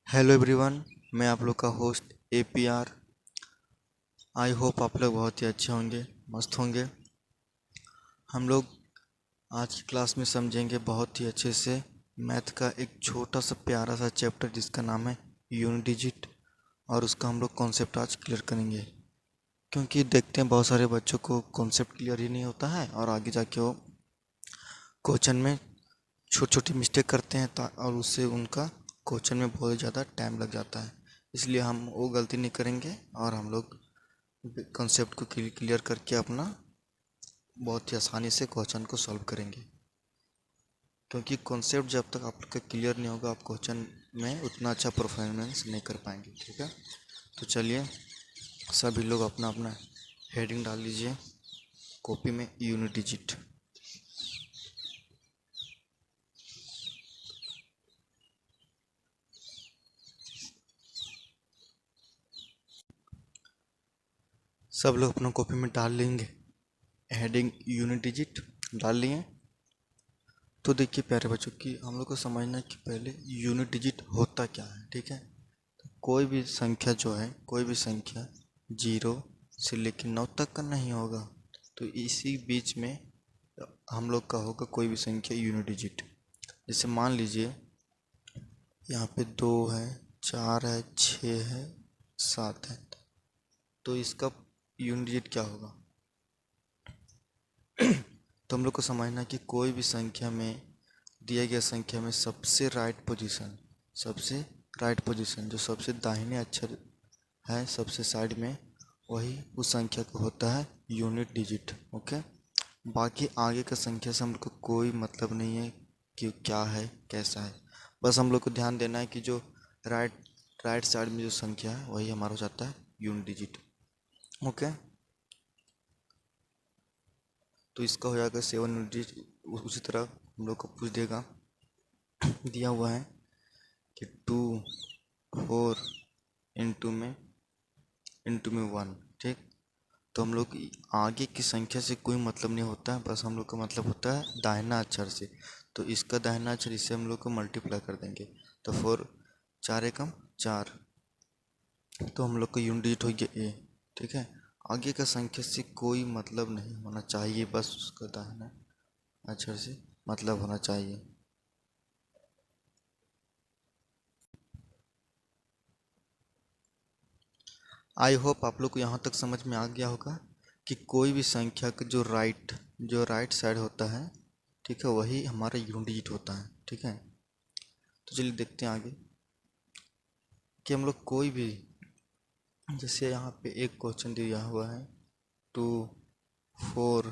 Hello everyone. मैं आप लोग का होस्ट APR। आई होप आप लोग बहुत ही अच्छे होंगे, मस्त होंगे। हम लोग आज की क्लास में समझेंगे बहुत ही अच्छे से मैथ का एक छोटा सा प्यारा सा चैप्टर जिसका नाम है यूनिट डिजिट। और उसका हम लोग कॉन्सेप्ट आज क्लियर करेंगे, क्योंकि देखते हैं बहुत सारे बच्चों को कॉन्सेप्ट क्लियर ही नहीं होता है और आगे जाके वो क्वेश्चन में छोटी छोटी मिस्टेक करते हैं और उससे उनका क्वेश्चन में बहुत ज़्यादा टाइम लग जाता है। इसलिए हम वो गलती नहीं करेंगे और हम लोग कॉन्सेप्ट को क्लियर करके अपना बहुत ही आसानी से क्वेश्चन को सॉल्व करेंगे, क्योंकि कॉन्सेप्ट जब तक आप लोग का क्लियर नहीं होगा आप क्वेश्चन में उतना अच्छा परफॉर्मेंस नहीं कर पाएंगे। ठीक है, तो चलिए सभी लोग अपना अपना हेडिंग डाल लीजिए कॉपी में, यूनिट डिजिट। सब लोग अपना कॉपी में डाल लेंगे हेडिंग यूनिट डिजिट, डाल लिए। तो देखिए प्यारे बच्चों की हम लोग को समझना है कि पहले यूनिट डिजिट होता क्या है। ठीक है, कोई भी संख्या जो है, कोई भी संख्या 0 से लेकर 9 तक का नहीं होगा, तो इसी बीच में हम लोग का होगा कोई भी संख्या यूनिट डिजिट। जैसे मान लीजिए यहाँ पे 2 है, 4 है, 6 है, 7 है, तो इसका यूनिट डिजिट क्या होगा। तो हम लोग को समझना है कि कोई भी संख्या में, दिया गया संख्या में सबसे राइट पोजीशन जो सबसे दाहिने अक्षर है सबसे साइड में, वही उस संख्या का होता है यूनिट डिजिट। ओके, बाकी आगे का संख्या से हम लोग को कोई मतलब नहीं है कि क्या है कैसा है। बस हम लोग को ध्यान देना है कि जो राइट राइट साइड में जो संख्या है वही हमारा हो जाता है यूनिट डिजिट। ओके, तो इसका हो जाएगा 7 यूनिट डिजिट। उसी तरह हम लोग को पूछ देगा, दिया हुआ है कि 2 4 इंटू में 1। ठीक, तो हम लोग आगे की संख्या से कोई मतलब नहीं होता है, बस हम लोग का मतलब होता है दाहिना अक्षर से। तो इसका दाहिना अक्षर इससे हम लोग को मल्टीप्लाई कर देंगे, तो 4 4 एकम 4, तो हम लोग का यूनिट डिजिट हो गया ए। ठीक है, आगे का संख्या से कोई मतलब नहीं होना चाहिए, बस उसका दाहिना अक्षर से मतलब होना चाहिए। आई होप आप लोग को यहाँ तक समझ में आ गया होगा कि कोई भी संख्या का जो राइट साइड होता है, ठीक है, वही हमारा यूनिट डिजिट होता है। ठीक है, तो चलिए देखते हैं आगे कि हम लोग कोई भी, जैसे यहाँ पे एक क्वेश्चन दिया हुआ है 2 4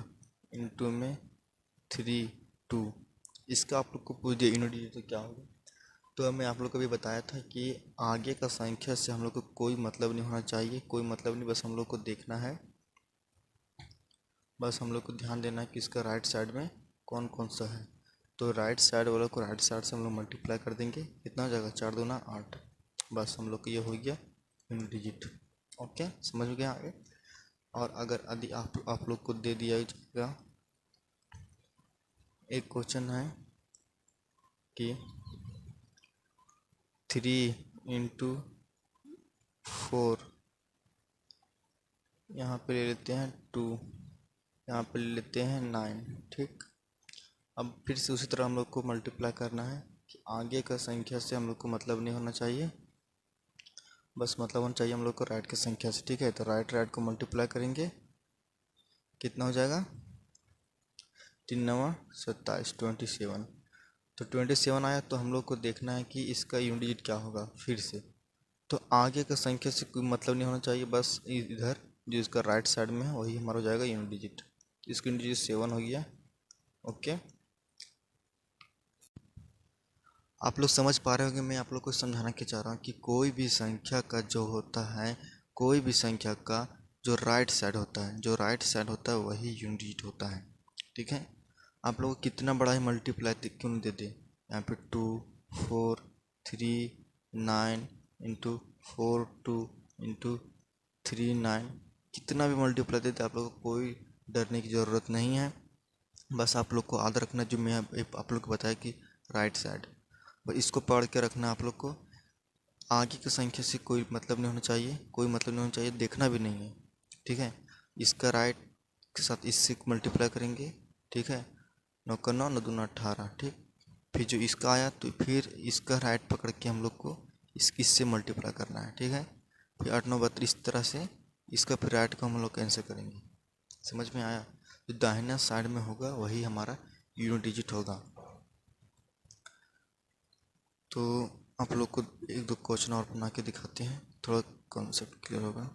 3 2, इसका आप लोग को पूछ दिया यूनिट डिजिट तो क्या होगा। तो मैं आप लोग को भी बताया था कि आगे का संख्या से हम लोग को कोई मतलब नहीं होना चाहिए, कोई मतलब नहीं, बस हम लोग को देखना है, बस हम लोग को ध्यान देना है कि इसका राइट साइड में कौन कौन सा है। तो राइट साइड वाला को राइट साइड से हम लोग मल्टीप्लाई कर देंगे, कितना हो जाएगा 4 दूना 8, बस हम लोग को ये हो गया यूनिट डिजिट। ओके, समझ में गया आगे। और अगर यदि आप लोग को दे दिया जाएगा, एक क्वेश्चन है कि 3 इंटू 4, यहाँ पे ले लेते हैं 2, यहाँ पे ले लेते हैं 9। ठीक, अब फिर से उसी तरह हम लोग को मल्टीप्लाई करना है कि आगे का संख्या से हम लोग को मतलब नहीं होना चाहिए, बस मतलब होना चाहिए हम लोग को राइट की संख्या से। ठीक है, तो राइट को मल्टीप्लाई करेंगे, कितना हो जाएगा 3 9 27 27। तो 27 आया, तो हम लोग को देखना है कि इसका यूनिट डिजिट क्या होगा फिर से। तो आगे का संख्या से कोई मतलब नहीं होना चाहिए, बस इधर जो इसका राइट साइड में है वही हमारा हो जाएगा यूनिट डिजिट। इसका यूनिट डिजिट 7 हो गया। ओके, आप लोग समझ पा रहे होंगे, मैं आप लोग को समझाना क्या चाह रहा हूँ कि कोई भी संख्या का जो होता है, कोई भी संख्या का जो राइट साइड होता है, जो राइट साइड होता है वही यूनिट डिजिट होता है। ठीक है, आप लोग कितना बड़ा ही मल्टीप्लाई क्यों नहीं दे दे, यहाँ पे 2 4 3 9 इंटू 4 2 इंटू 3 9, कितना भी मल्टीप्लाई दे दे आप लोग को कोई डरने की ज़रूरत नहीं है। बस आप लोग को याद रखना जो मैं आप लोग को बताया कि राइट साइड, बस इसको पढ़ के रखना आप लोग को। आगे की संख्या से कोई मतलब नहीं होना चाहिए, कोई मतलब नहीं होना चाहिए, देखना भी नहीं है, ठीक है। इसका राइट के साथ इससे मल्टीप्लाई करेंगे, ठीक है। 9 का 9, 9 दूना 18, ठीक। फिर जो इसका आया तो फिर इसका राइट पकड़ के हम लोग को इससे मल्टीप्लाई करना है, ठीक है। फिर 8 9 32, इस तरह से इसका फिर राइट को हम लोग कैंसिल करेंगे। समझ में आया? जो दाहिना साइड में होगा वही हमारा यूनिट डिजिट होगा। तो आप लोग को एक दो क्वेश्चन और बना के दिखाते हैं, थोड़ा कॉन्सेप्ट क्लियर होगा।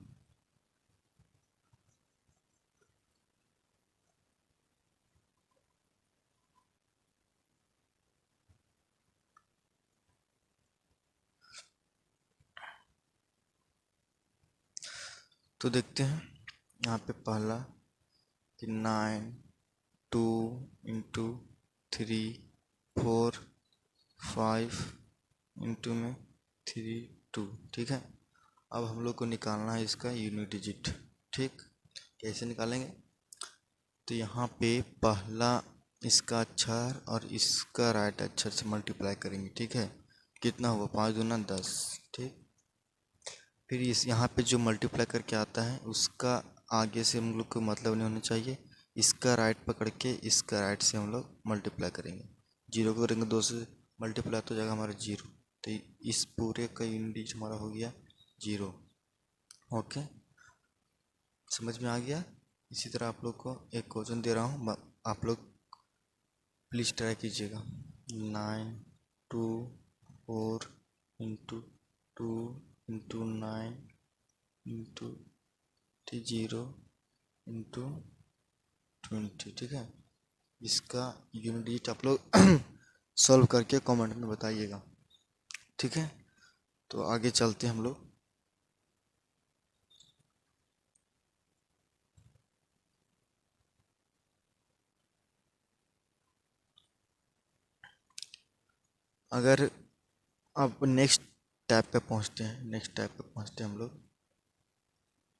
तो देखते हैं यहाँ पे पहला कि 9 2 इंटू 3 4 5 इंटू में 3 2, ठीक है। अब हम लोग को निकालना है इसका यूनिट डिजिट, ठीक। कैसे निकालेंगे? तो यहाँ पे पहला इसका अक्षर और इसका राइट अक्षर से मल्टीप्लाई करेंगे, ठीक है। कितना हुआ? 5 दूना 10, ठीक। फिर इस यहाँ पे जो मल्टीप्लाई करके आता है उसका आगे से हम लोग को मतलब नहीं होना चाहिए। इसका राइट पकड़ के इसका राइट से हम लोग मल्टीप्लाई करेंगे। 0 को करेंगे 2 से मल्टीप्लाई तो जाएगा हमारा 0। तो इस पूरे का यूनिट डिजिट हमारा हो गया 0। ओके, समझ में आ गया? इसी तरह आप लोग को एक क्वेश्चन दे रहा हूँ, आप लोग प्लीज़ ट्राई कीजिएगा। 9 2 4 इंटू 2 इंटू 9 इंटू 0 इंटू 20, ठीक है। इसका यूनिट डिजिट आप लोग सॉल्व करके कमेंट में बताइएगा, ठीक है। तो आगे चलते हैं हम लोग। अगर अब नेक्स्ट टैब पे पहुंचते हैं, नेक्स्ट टैब पे पहुंचते हैं हम लोग,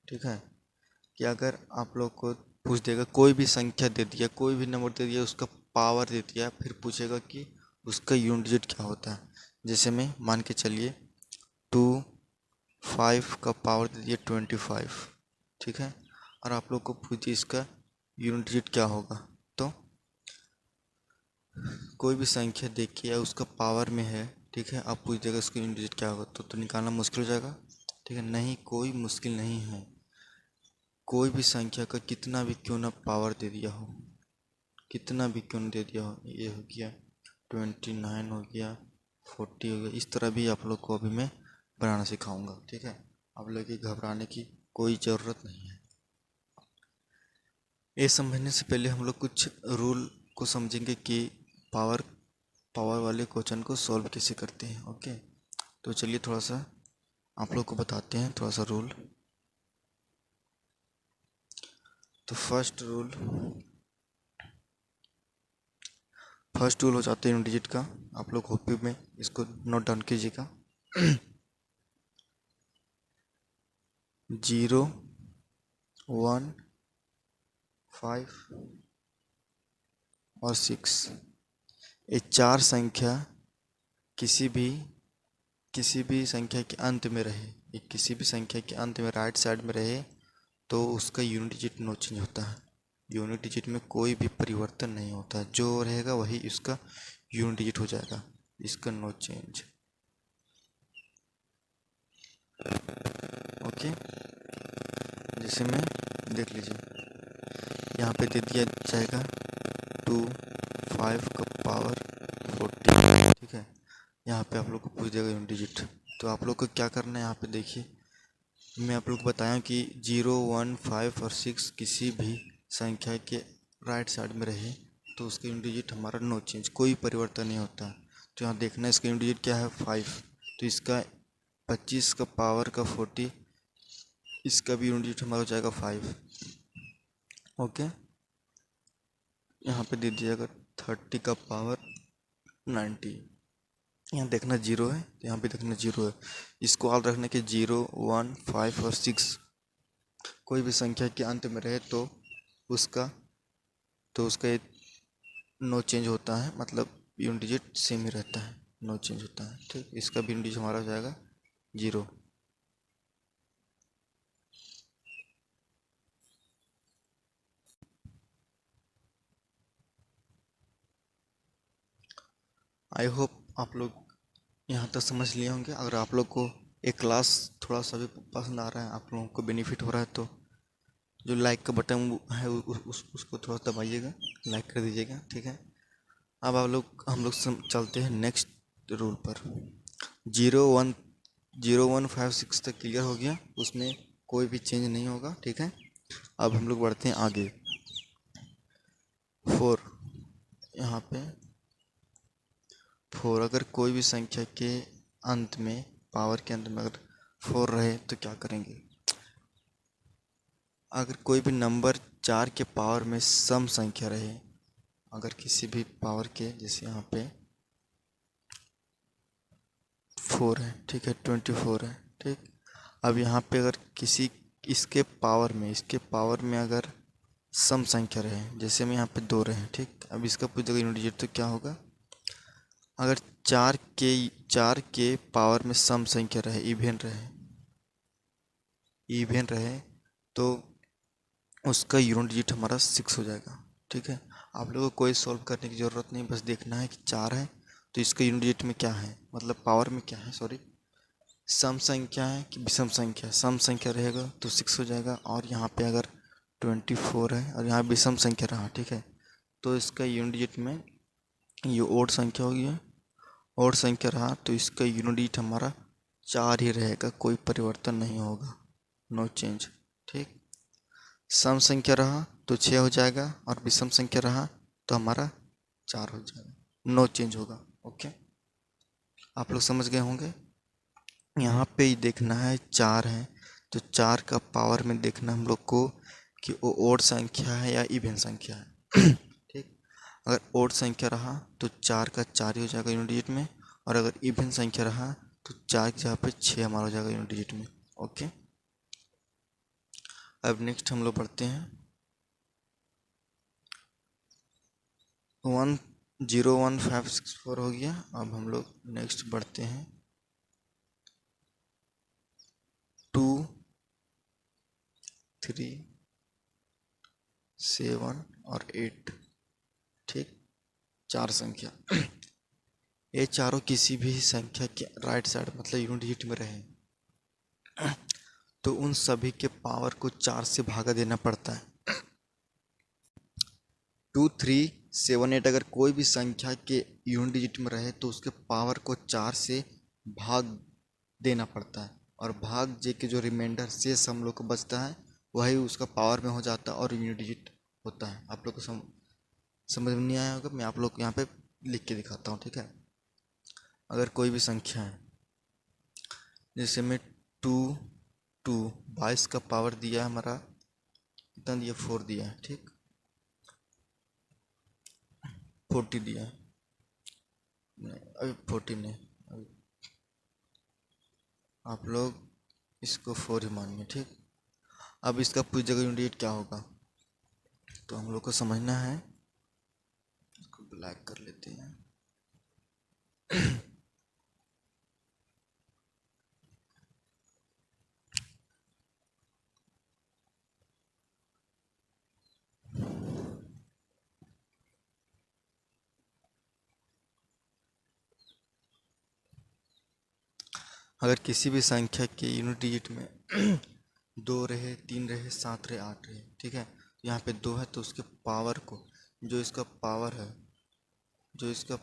ठीक है। कि अगर आप लोग को पूछ देगा कोई भी संख्या दे दिया, कोई भी नंबर दे दिया, उसका पावर दे दिया, फिर पूछेगा कि उसका यूनिट डिजिट क्या होता है। जैसे में मान के चलिए 2 5 का पावर दे दिया 25, ठीक है। और आप लोग को पूछिए इसका यूनिट डिजिट क्या होगा। तो कोई भी संख्या देखिए उसका पावर में है, ठीक है, आप पूछ देगा उसका यूनिट डिजिट क्या होगा तो निकालना मुश्किल हो जाएगा, ठीक है। नहीं, कोई मुश्किल नहीं है। कोई भी संख्या का कितना भी क्यों ना पावर दे दिया हो, कितना भी क्यों न दे दिया हो, ये हो गया 29 हो गया 40 हो गया, इस तरह भी आप लोग को अभी मैं बनाना सिखाऊंगा, ठीक है। आप लोग की घबराने की कोई ज़रूरत नहीं है। ये समझने से पहले हम लोग कुछ रूल को समझेंगे कि पावर पावर वाले क्वेश्चन को सॉल्व कैसे करते हैं। ओके, तो चलिए थोड़ा सा आप लोग को बताते हैं थोड़ा सा रूल। तो फर्स्ट रूल हो जाता है यूनिट डिजिट का। आप लोग कॉपी में इसको नोट डाउन कीजिएगा। 0 1 5 और 6, ये चार संख्या किसी भी संख्या के अंत में रहे, ये किसी भी संख्या के अंत में राइट साइड में रहे तो उसका यूनिट डिजिट नो चेंज होता है। यूनिट डिजिट में कोई भी परिवर्तन नहीं होता, जो रहेगा वही इसका यूनिट डिजिट हो जाएगा, इसका नो चेंज। ओके, जैसे में देख लीजिए यहाँ पे दे दिया जाएगा 2 5 का पावर 40, ठीक है। यहाँ पे आप लोग को पूछ देगा यूनिट डिजिट, तो आप लोग को क्या करना है, यहाँ पे देखिए मैं आप लोग को बताया कि 0 1 5 और 6 किसी भी संख्या के राइट साइड में रहे तो उसका यूनिट डिजिट हमारा नो चेंज, कोई परिवर्तन नहीं होता। तो यहाँ देखना है इसका यूनिट डिजिट क्या है 5, तो इसका 25 का पावर का 40, इसका भी यूनिट डिजिट हमारा हो जाएगा 5। ओके, यहाँ पे दे दिया जाएगा 30 का पावर 90, यहाँ देखना 0 है तो यहाँ पे देखना 0 है। इसको याद रखना कि 0 1 5 और 6 कोई भी संख्या के अंत में रहे उसका तो उसका नो चेंज होता है, मतलब यूनिट डिजिट सेम ही रहता है, नो चेंज होता है, ठीक। इसका भी यूनिट डिजिट हमारा हो जाएगा जीरो। आई होप आप लोग यहाँ तक समझ लिए होंगे। अगर आप लोग को एक क्लास थोड़ा सा भी पसंद आ रहा है, आप लोगों को बेनिफिट हो रहा है, तो जो लाइक का बटन है उसको थोड़ा दबाइएगा, लाइक कर दीजिएगा, ठीक है। अब हम लोग चलते हैं नेक्स्ट रूल पर। 0 1 तक क्लियर हो गया, उसमें कोई भी चेंज नहीं होगा, ठीक है। अब हम लोग बढ़ते हैं आगे। 4, यहाँ पे 4, अगर कोई भी संख्या के अंत में, पावर के अंत में अगर 4 रहे तो क्या करेंगे। अगर कोई भी नंबर 4 के पावर में सम संख्या रहे, अगर किसी भी पावर के, जैसे यहाँ पे 4 है, ठीक है, 24 है, ठीक। अब यहाँ पे अगर किसी इसके पावर में अगर सम संख्या रहे, जैसे में यहाँ पे 2 रहे, ठीक। अब इसका पूछेगा यूनिट डिजिट तो क्या होगा। अगर 4 के पावर में सम संख्या रहे, इवन रहे तो उसका यूनिट डिजिट हमारा 6 हो जाएगा, ठीक है। आप लोगों को कोई सॉल्व करने की ज़रूरत नहीं, बस देखना है कि 4 है तो इसका यूनिट डिजिट में क्या है, मतलब पावर में क्या है, सॉरी, सम संख्या है कि विषम संख्या है। सम संख्या रहेगा तो 6 हो जाएगा, और यहाँ पे अगर 24 है और यहाँ विषम संख्या रहा, ठीक है, तो इसका यूनिट डिजिट में ये ओड संख्या हो गया, ओड संख्या रहा तो इसका यूनिट डिजिट हमारा 4 ही रहेगा, कोई परिवर्तन नहीं होगा, नो चेंज, ठीक। सम संख्या रहा तो 6 हो जाएगा, और विषम संख्या रहा तो हमारा 4 हो जाएगा, नो चेंज होगा, ओके। आप लोग समझ गए होंगे। यहाँ पे ही देखना है 4 है तो 4 का पावर में देखना हम लोग को कि वो ओड संख्या है या इवन संख्या है ठीक। अगर ओड संख्या रहा तो 4 का 4 ही हो जाएगा यूनिट डिजिट में, और अगर इवन संख्या रहा तो 4 की जगह पे 6 हमारा हो जाएगा यूनिट डिजिट में, ओके। अब नेक्स्ट हम लोग पढ़ते हैं 101564 हो गया। अब हम लोग नेक्स्ट बढ़ते हैं 2 3 7 और 8, ठीक। 4 संख्या ये चारों किसी भी संख्या के राइट साइड मतलब यूनिट डिजिट में रहे तो उन सभी के पावर को 4 से भागा देना पड़ता है। 2 3 7 8 अगर कोई भी संख्या के यूनिट डिजिट में रहे तो उसके पावर को 4 से भाग देना पड़ता है, और भाग जे के जो रिमाइंडर शेष हम लोग को बचता है वही उसका पावर में हो जाता है और यूनिट डिजिट होता है। आप लोग को समझ में नहीं आया होगा, मैं आप लोग को यहाँ पे लिख के दिखाता हूँ, ठीक है। अगर कोई भी संख्या है, जैसे में 2 2 22 का पावर दिया है हमारा, कितना दिया, 4 दिया है, ठीक। 40 दिया है, नहीं अभी 40 नहीं, अभी आप लोग इसको 4 ही मानिए, ठीक। अब इसका पूरी जगह यूनिट क्या होगा तो हम लोग को समझना है, इसको ब्लैक कर लेते हैं। अगर किसी भी संख्या के यूनिट डिजिट में 2 रहे, 3 रहे, 7 रहे, 8 रहे, ठीक है, तो यहाँ पे 2 है तो उसके पावर को, जो इसका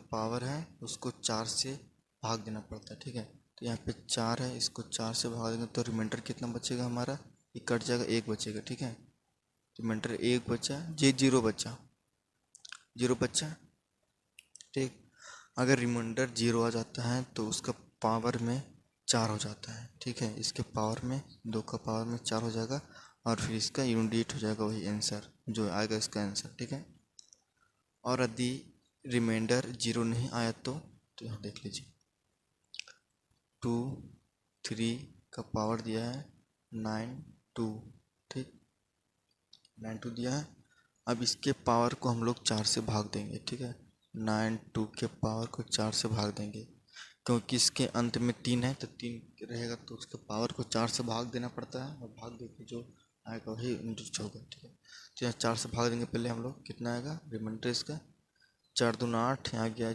पावर है उसको 4 से भाग देना पड़ता है, ठीक है। तो यहाँ पे 4 है, इसको 4 से भाग देंगे तो रिमाइंडर कितना बचेगा हमारा, ये कट जाएगा, 1 बचेगा, ठीक है। रिमाइंडर 1 बचा, जे 0 बचा, 0 बचा, ठीक। अगर रिमाइंडर 0 आ जाता है तो उसका पावर में 4 हो जाता है, ठीक है। इसके पावर में 2 का पावर में 4 हो जाएगा, और फिर इसका यूनिट हो जाएगा वही आंसर जो आएगा इसका आंसर, ठीक है। और यदि रिमाइंडर 0 नहीं आया तो यहाँ देख लीजिए 2 3 का पावर दिया है 9 2, ठीक, 9 2 दिया है। अब इसके पावर को हम लोग 4 से भाग देंगे, ठीक है। 9 2 के पावर को 4 से भाग देंगे, क्योंकि इसके अंत में 3 है तो 3 रहेगा तो उसके पावर को 4 से भाग देना पड़ता है और भाग दे के जो आएगा वही इंटरेस्ट होगा। ठीक है, तो यहाँ 4 से भाग देंगे पहले हम लोग, कितना आएगा रिमाइंडर इसका 4 दूना 8, यहाँ गया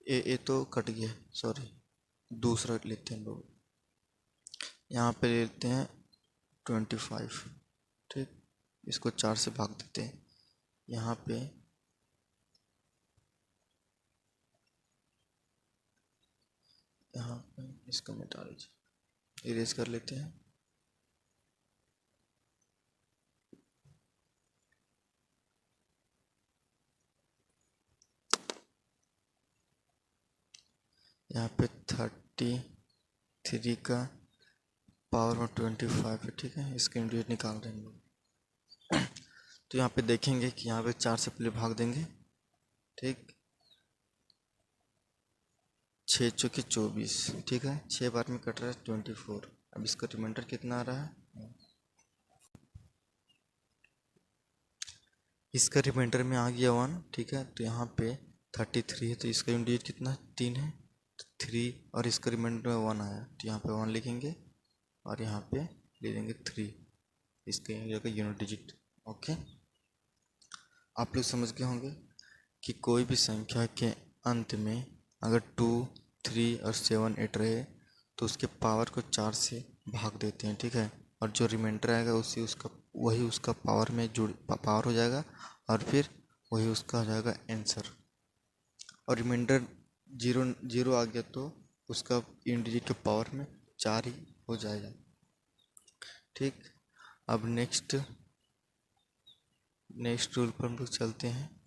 ए तो कट गया, सॉरी दूसरा लेते हैं लोग, यहाँ पे लेते हैं 25। ठीक, इसको 4 से भाग देते हैं, यहाँ पे इसको मिटा लीजिए, इरेज कर लेते हैं। यहाँ पे 33 का पावर में 25 है। ठीक है, इसका इंटीग्रेट निकाल रहे हैं हम लोग। तो यहाँ पे देखेंगे कि यहाँ पे 4 से पहले भाग देंगे। ठीक, 6 चौके 24। ठीक है, 6 बार में कट रहा है 24। अब इसका रिमाइंडर कितना आ रहा है, इसका रिमाइंडर में आ गया 1। ठीक है, तो यहाँ पे 33 है तो इसका यूनिट कितना 3 है, 3, और इसका रिमाइंडर में 1 आया तो यहाँ पे 1 लिखेंगे और यहाँ पे ले लेंगे 3, इसके यूनिट डिजिट। ओके, आप लोग समझ गए होंगे कि कोई भी संख्या के अंत में अगर 2, 3 और 7, 8 रहे तो उसके पावर को 4 से भाग देते हैं। ठीक है, और जो रिमाइंडर आएगा वही उसका पावर में पावर हो जाएगा और फिर वही उसका हो जाएगा आंसर। और रिमाइंडर 0 आ गया तो उसका इंडिजिट के पावर में 4 ही हो जाएगा। ठीक, अब नेक्स्ट रूल पर हम लोग चलते हैं।